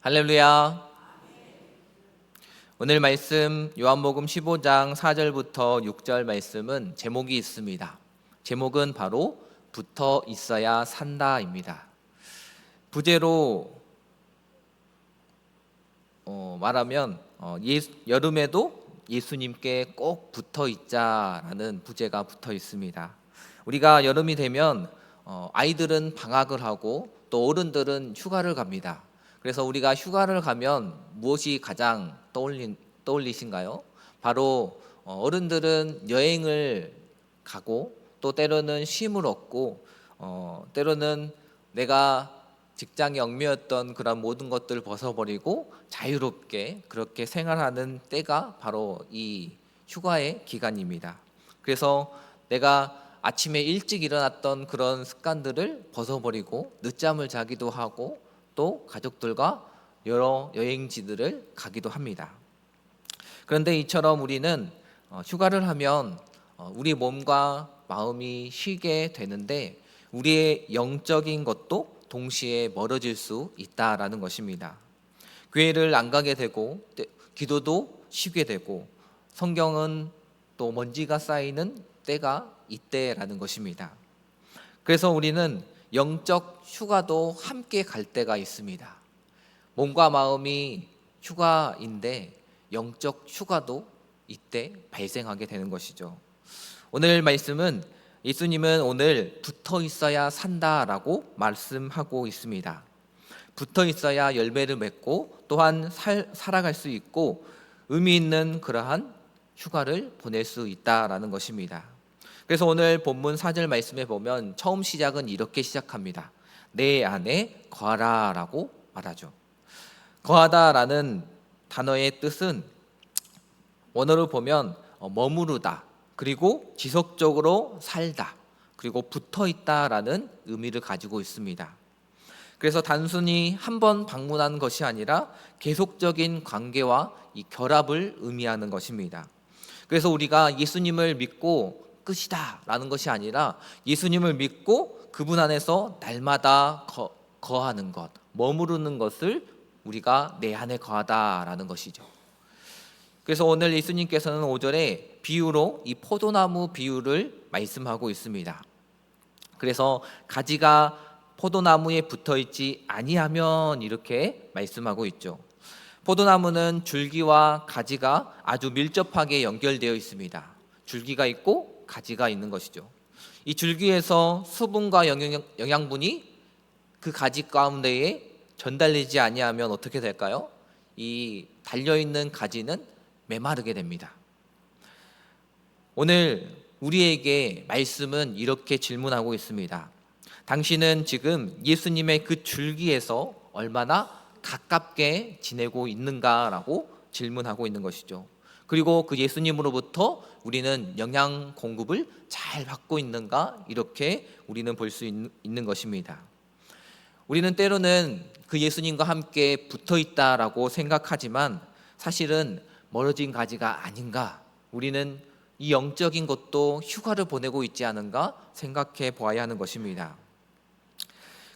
할렐루야. 오늘 말씀 요한복음 15장 4절부터 6절 말씀은 제목이 있습니다. 제목은 바로 붙어 있어야 산다입니다. 부제로 말하면 여름에도 예수님께 꼭 붙어 있자라는 부제가 붙어 있습니다. 우리가 여름이 되면 아이들은 방학을 하고 또 어른들은 휴가를 갑니다. 그래서 우리가 휴가를 가면 무엇이 가장 떠올리신가요? 바로 어른들은 여행을 가고 또 때로는 쉼을 얻고 때로는 내가 직장에 얽매였던 그런 모든 것들을 벗어버리고 자유롭게 그렇게 생활하는 때가 바로 이 휴가의 기간입니다. 그래서 내가 아침에 일찍 일어났던 그런 습관들을 벗어버리고 늦잠을 자기도 하고 또 가족들과 여러 여행지들을 가기도 합니다. 그런데 이처럼 우리는 휴가를 하면 우리 몸과 마음이 쉬게 되는데 우리의 영적인 것도 동시에 멀어질 수 있다라는 것입니다. 교회를 안 가게 되고 기도도 쉬게 되고 성경은 또 먼지가 쌓이는 때가 이때라는 것입니다. 그래서 우리는 영적 휴가도 함께 갈 때가 있습니다. 몸과 마음이 휴가인데 영적 휴가도 이때 발생하게 되는 것이죠. 오늘 말씀은 예수님은 오늘 붙어 있어야 산다라고 말씀하고 있습니다. 붙어 있어야 열매를 맺고 또한 살아갈 수 있고 의미 있는 그러한 휴가를 보낼 수 있다라는 것입니다. 그래서 오늘 본문 4절 말씀에 보면 처음 시작은 이렇게 시작합니다. 내 안에 거하라 라고 말하죠. 거하다라는 단어의 뜻은 원어를 보면 머무르다, 그리고 지속적으로 살다, 그리고 붙어있다라는 의미를 가지고 있습니다. 그래서 단순히 한 번 방문하는 것이 아니라 계속적인 관계와 이 결합을 의미하는 것입니다. 그래서 우리가 예수님을 믿고 끝이다 라는 것이 아니라 예수님을 믿고 그분 안에서 날마다 거하는 것, 머무르는 것을 우리가 내 안에 거하다라는 것이죠. 그래서 오늘 예수님께서는 5절에 비유로 이 포도나무 비유를 말씀하고 있습니다. 그래서 가지가 포도나무에 붙어있지 아니하면 이렇게 말씀하고 있죠. 포도나무는 줄기와 가지가 아주 밀접하게 연결되어 있습니다. 줄기가 있고 가지가 있는 것이죠. 이 줄기에서 수분과 영양분이 그 가지 가운데에 전달되지 아니하면 어떻게 될까요? 이 달려있는 가지는 메마르게 됩니다. 오늘 우리에게 말씀은 이렇게 질문하고 있습니다. 당신은 지금 예수님의 그 줄기에서 얼마나 가깝게 지내고 있는가라고 질문하고 있는 것이죠. 그리고 그 예수님으로부터 우리는 영양 공급을 잘 받고 있는가, 이렇게 우리는 볼 수 있는 것입니다. 우리는 때로는 그 예수님과 함께 붙어 있다라고 생각하지만 사실은 멀어진 가지가 아닌가, 우리는 이 영적인 것도 휴가를 보내고 있지 않은가 생각해 보아야 하는 것입니다.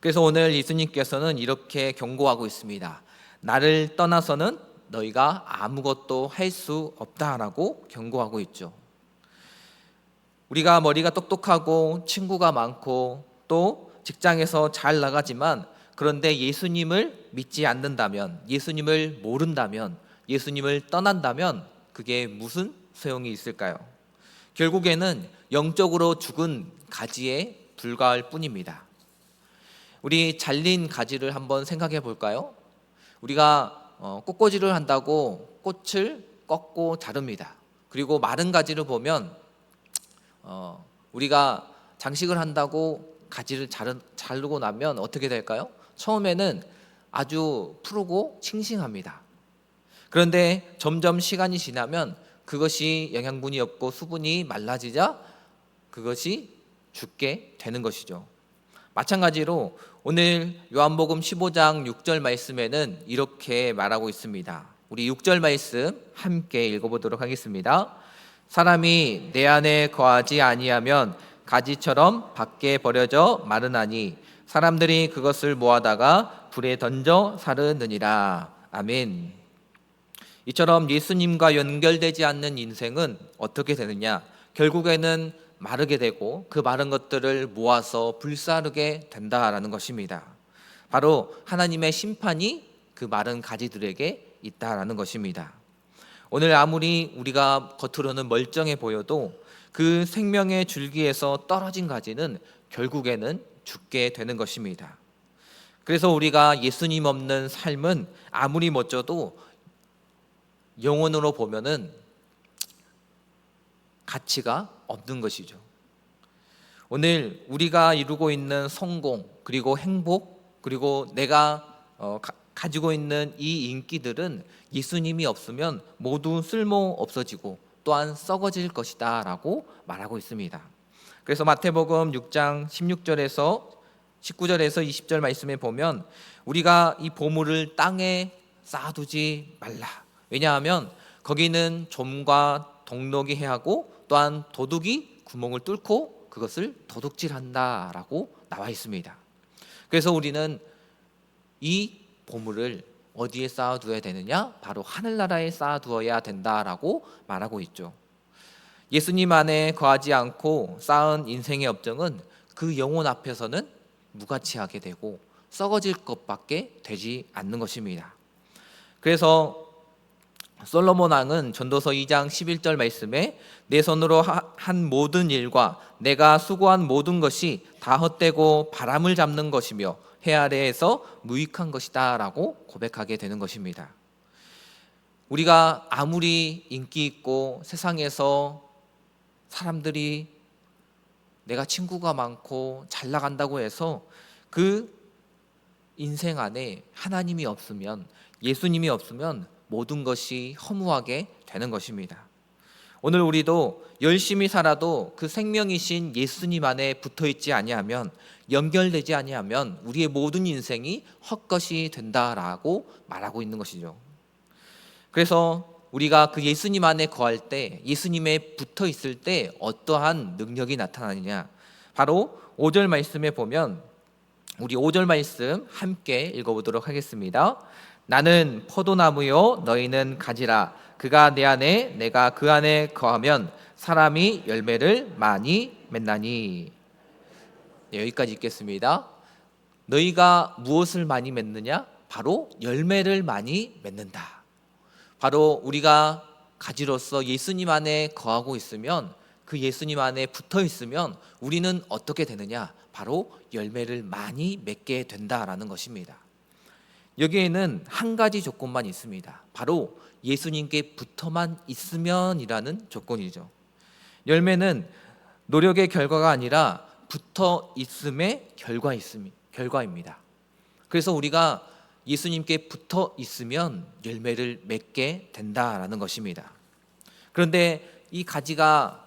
그래서 오늘 예수님께서는 이렇게 경고하고 있습니다. 나를 떠나서는 너희가 아무것도 할 수 없다라고 경고하고 있죠. 우리가 머리가 똑똑하고 친구가 많고 또 직장에서 잘 나가지만 그런데 예수님을 믿지 않는다면, 예수님을 모른다면, 예수님을 떠난다면 그게 무슨 소용이 있을까요? 결국에는 영적으로 죽은 가지에 불과할 뿐입니다. 우리 잘린 가지를 한번 생각해 볼까요? 우리가 꽃꽂이를 한다고 꽃을 꺾고 자릅니다. 그리고 마른 가지를 보면 우리가 장식을 한다고 가지를 자르고 나면 어떻게 될까요? 처음에는 아주 푸르고 싱싱합니다. 그런데 점점 시간이 지나면 그것이 영양분이 없고 수분이 말라지자 그것이 죽게 되는 것이죠. 마찬가지로 오늘 요한복음 15장 6절 말씀에는 이렇게 말하고 있습니다. 우리 6절 말씀 함께 읽어보도록 하겠습니다. 사람이 내 안에 거하지 아니하면 가지처럼 밖에 버려져 마르나니 사람들이 그것을 모아다가 불에 던져 사르느니라. 아멘. 이처럼 예수님과 연결되지 않는 인생은 어떻게 되느냐? 결국에는 마르게 되고 그 마른 것들을 모아서 불사르게 된다라는 것입니다. 바로 하나님의 심판이 그 마른 가지들에게 있다라는 것입니다. 오늘 아무리 우리가 겉으로는 멀쩡해 보여도 그 생명의 줄기에서 떨어진 가지는 결국에는 죽게 되는 것입니다. 그래서 우리가 예수님 없는 삶은 아무리 멋져도 영혼으로 보면은 가치가 없는 것이죠. 오늘 우리가 이루고 있는 성공, 그리고 행복, 그리고 내가 가지고 있는 이 인기들은 예수님이 없으면 모두 쓸모 없어지고 또한 썩어질 것이다 라고 말하고 있습니다. 그래서 마태복음 6장 16절에서 19절에서 20절 말씀에 보면 우리가 이 보물을 땅에 쌓아두지 말라. 왜냐하면 거기는 좀과 동록이 해하고 또한 도둑이 구멍을 뚫고 그것을 도둑질한다라고 나와 있습니다. 그래서 우리는 이 보물을 어디에 쌓아두어야 되느냐? 바로 하늘나라에 쌓아두어야 된다라고 말하고 있죠. 예수님 안에 거하지 않고 쌓은 인생의 업적은 그 영혼 앞에서는 무가치하게 되고 썩어질 것밖에 되지 않는 것입니다. 그래서 솔로몬 왕은 전도서 2장 11절 말씀에 내 손으로 한 모든 일과 내가 수고한 모든 것이 다 헛되고 바람을 잡는 것이며 해 아래에서 무익한 것이다 라고 고백하게 되는 것입니다. 우리가 아무리 인기 있고 세상에서 사람들이 내가 친구가 많고 잘 나간다고 해서 그 인생 안에 하나님이 없으면, 예수님이 없으면 모든 것이 허무하게 되는 것입니다. 오늘 우리도 열심히 살아도 그 생명이신 예수님 안에 붙어있지 아니하면, 연결되지 아니하면 우리의 모든 인생이 헛것이 된다라고 말하고 있는 것이죠. 그래서 우리가 그 예수님 안에 거할 때, 예수님에 붙어 있을 때 어떠한 능력이 나타나느냐? 바로 5절 말씀에 보면, 우리 5절 말씀 함께 읽어보도록 하겠습니다. 나는 포도나무요 너희는 가지라. 그가 내 안에 내가 그 안에 거하면 사람이 열매를 많이 맺나니. 네, 여기까지 읽겠습니다. 너희가 무엇을 많이 맺느냐? 바로 열매를 많이 맺는다. 바로 우리가 가지로서 예수님 안에 거하고 있으면, 그 예수님 안에 붙어 있으면 우리는 어떻게 되느냐? 바로 열매를 많이 맺게 된다라는 것입니다. 여기에는 한 가지 조건만 있습니다. 바로 예수님께 붙어만 있으면이라는 조건이죠. 열매는 노력의 결과가 아니라 붙어 있음의 결과입니다. 그래서 우리가 예수님께 붙어 있으면 열매를 맺게 된다라는 것입니다. 그런데 이 가지가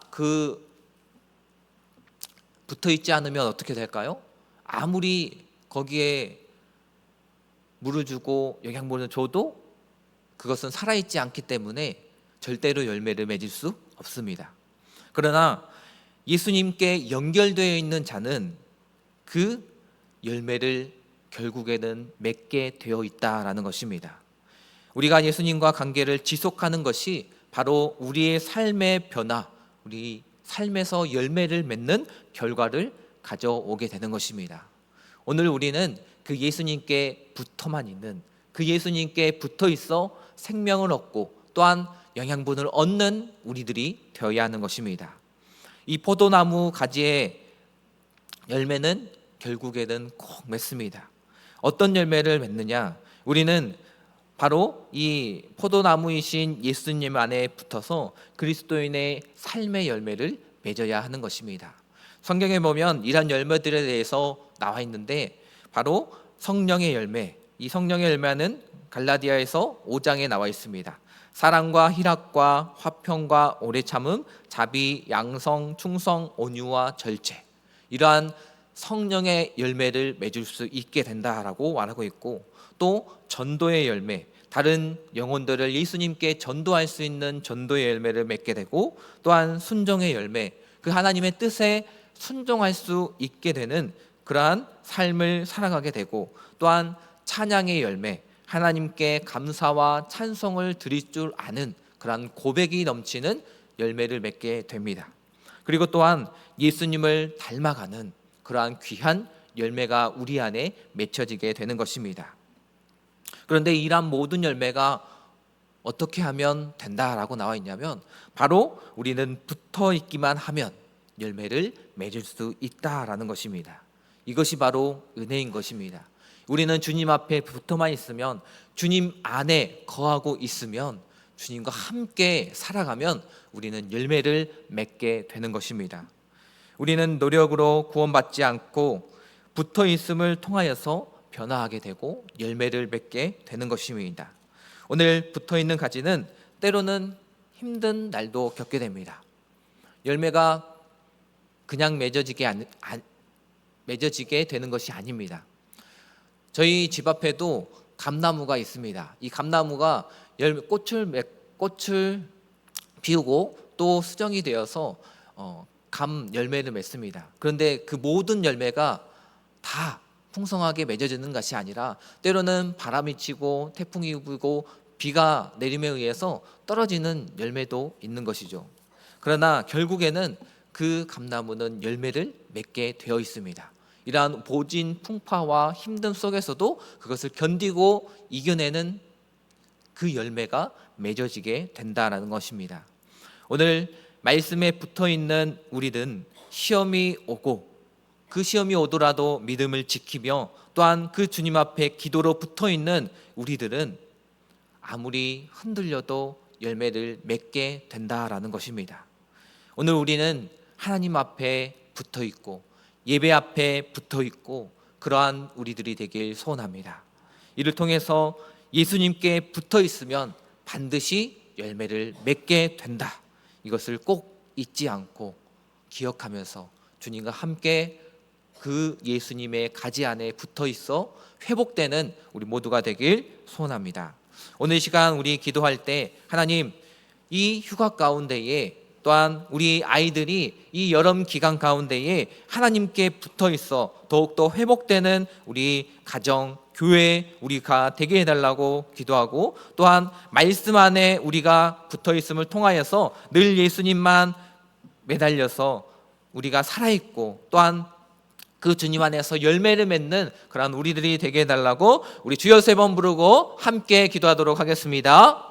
붙어 있지 않으면 어떻게 될까요? 아무리 거기에 물을 주고 영양분을 줘도 그것은 살아있지 않기 때문에 절대로 열매를 맺을 수 없습니다. 그러나 예수님께 연결되어 있는 자는 그 열매를 결국에는 맺게 되어 있다라는 것입니다. 우리가 예수님과 관계를 지속하는 것이 바로 우리의 삶의 변화, 우리 삶에서 열매를 맺는 결과를 가져오게 되는 것입니다. 오늘 우리는 그 예수님께 붙어만 있는, 그 예수님께 붙어 있어 생명을 얻고 또한 영양분을 얻는 우리들이 되어야 하는 것입니다. 이 포도나무 가지의 열매는 결국에는 꼭 맺습니다. 어떤 열매를 맺느냐? 우리는 바로 이 포도나무이신 예수님 안에 붙어서 그리스도인의 삶의 열매를 맺어야 하는 것입니다. 성경에 보면 이런 열매들에 대해서 나와 있는데, 바로 성령의 열매, 이 성령의 열매는 갈라디아에서 5장에 나와 있습니다. 사랑과 희락과 화평과 오래 참음, 자비, 양성, 충성, 온유와 절제, 이러한 성령의 열매를 맺을 수 있게 된다라고 말하고 있고, 또 전도의 열매, 다른 영혼들을 예수님께 전도할 수 있는 전도의 열매를 맺게 되고, 또한 순종의 열매, 그 하나님의 뜻에 순종할 수 있게 되는 그러한 삶을 살아가게 되고, 또한 찬양의 열매, 하나님께 감사와 찬송을 드릴 줄 아는 그러한 고백이 넘치는 열매를 맺게 됩니다. 그리고 또한 예수님을 닮아가는 그러한 귀한 열매가 우리 안에 맺혀지게 되는 것입니다. 그런데 이러한 모든 열매가 어떻게 하면 된다라고 나와 있냐면, 바로 우리는 붙어 있기만 하면 열매를 맺을 수 있다라는 것입니다. 이것이 바로 은혜인 것입니다. 우리는 주님 앞에 붙어만 있으면, 주님 안에 거하고 있으면, 주님과 함께 살아가면 우리는 열매를 맺게 되는 것입니다. 우리는 노력으로 구원받지 않고 붙어 있음을 통하여서 변화하게 되고 열매를 맺게 되는 것입니다. 오늘 붙어 있는 가지는 때로는 힘든 날도 겪게 됩니다. 열매가 그냥 맺어지게 되는 것이 아닙니다. 저희 집 앞에도 감나무가 있습니다. 이 감나무가 꽃을 피우고 또 수정이 되어서 감 열매를 맺습니다. 그런데 그 모든 열매가 다 풍성하게 맺어지는 것이 아니라 때로는 바람이 치고 태풍이 불고 비가 내림에 의해서 떨어지는 열매도 있는 것이죠. 그러나 결국에는 그 감나무는 열매를 맺게 되어 있습니다. 이러한 보진 풍파와 힘듦 속에서도 그것을 견디고 이겨내는 그 열매가 맺어지게 된다는 것입니다. 오늘 말씀에 붙어 있는 우리는 시험이 오고 그 시험이 오더라도 믿음을 지키며 또한 그 주님 앞에 기도로 붙어 있는 우리들은 아무리 흔들려도 열매를 맺게 된다라는 것입니다. 오늘 우리는 하나님 앞에 붙어 있고 예배 앞에 붙어 있고 그러한 우리들이 되길 소원합니다. 이를 통해서 예수님께 붙어 있으면 반드시 열매를 맺게 된다. 이것을 꼭 잊지 않고 기억하면서 주님과 함께 그 예수님의 가지 안에 붙어 있어 회복되는 우리 모두가 되길 소원합니다. 오늘 시간 우리 기도할 때 하나님, 이 휴가 가운데에 또한 우리 아이들이 이 여름 기간 가운데에 하나님께 붙어 있어 더욱더 회복되는 우리 가정, 교회 우리가 되게 해달라고 기도하고, 또한 말씀 안에 우리가 붙어 있음을 통하여서 늘 예수님만 매달려서 우리가 살아있고 또한 그 주님 안에서 열매를 맺는 그런 우리들이 되게 해달라고 우리 주여 3번 부르고 함께 기도하도록 하겠습니다.